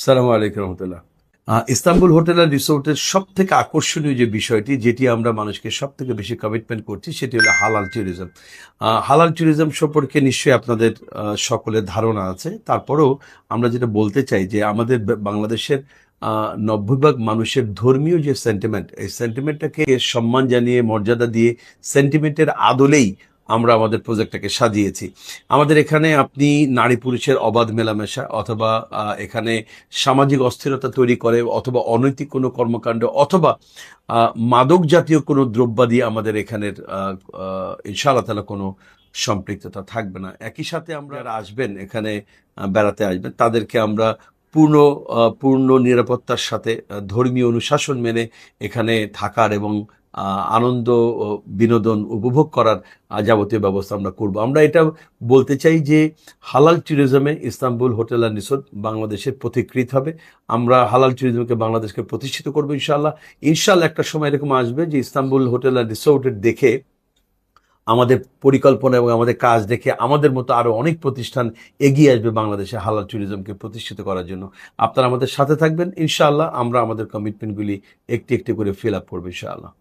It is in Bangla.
সালামু আলাইকুম রহমতুল্লাহ। ইস্তাম্বুল হোটেল আর রিসোর্টের সব থেকে আকর্ষণীয় যে বিষয়টি, যেটি আমরা মানুষকে সব থেকে বেশি কমিটমেন্ট করছি, সেটি হলো হালাল ট্যুরিজম। হালাল ট্যুরিজম সম্পর্কে নিশ্চয়ই আপনাদের সকলের ধারণা আছে। তারপরেও আমরা যেটা বলতে চাই যে আমাদের বাংলাদেশের 90% মানুষের ধর্মীয় যে সেন্টিমেন্ট, এই সেন্টিমেন্টটাকে সম্মান জানিয়ে, মর্যাদা দিয়ে, সেন্টিমেন্টের আদলেই আমরা আমাদের প্রজেক্টটাকে সাজিয়েছি। আমাদের এখানে আপনি নারী পুরুষের অবাধ মেলামেশা, অথবা এখানে সামাজিক অস্থিরতা তৈরি করে, অথবা অনৈতিক কোনো কর্মকাণ্ড, অথবা মাদক জাতীয় কোনো দ্রব্যাদি আমাদের এখানের ইনশাআল্লাহ তাআলা কোনো সম্পৃক্ততা থাকবে না। একই সাথে আমরা যারা আসবেন এখানে, বেড়াতে আসবেন, তাদেরকে আমরা পূর্ণ নিরাপত্তার সাথে ধর্মীয় অনুশাসন মেনে এখানে থাকার এবং আনন্দ ও বিনোদন উপভোগ করার যাবতীয় ব্যবস্থা আমরা করব। আমরা এটা বলতে চাই যে হালাল ট্যুরিজমে ইস্তাম্বুল হোটেল অ্যান্ড রিসোর্ট বাংলাদেশের পথিকৃৎ হবে। আমরা হালাল ট্যুরিজমকে বাংলাদেশকে প্রতিষ্ঠিত করবো ইনশাআল্লাহ। ইনশাআল্লাহ একটা সময় এরকম আসবে যে ইস্তাম্বুল হোটেল অ্যান্ড রিসোর্টের দেখে, আমাদের পরিকল্পনা এবং আমাদের কাজ দেখে আমাদের মতো আরও অনেক প্রতিষ্ঠান এগিয়ে আসবে বাংলাদেশে হালাল ট্যুরিজমকে প্রতিষ্ঠিত করার জন্য। আপনারা আমাদের সাথে থাকবেন ইনশাআল্লাহ। আমরা আমাদের কমিটমেন্টগুলি একটি একটি করে ফিল আপ করবো ইনশাআল্লাহ।